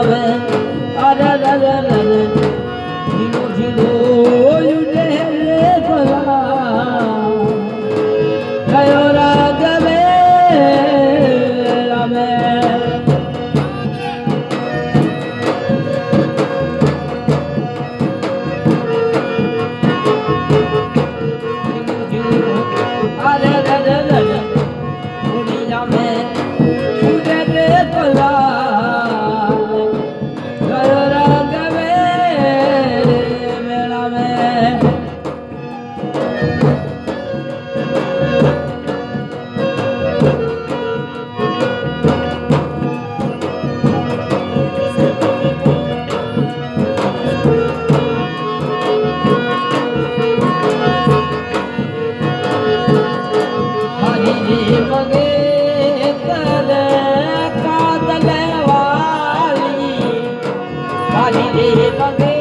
આવે અરે રે રે રે જીલો જીલો ઉડે રે ભલા કયો રાગવે રામે અરે રે રે રે ઉડી જામે ઉડે રે ભલા કયો રાગવે મેળાવે હરી મગે તલે કાદલે વાલી હરી મગે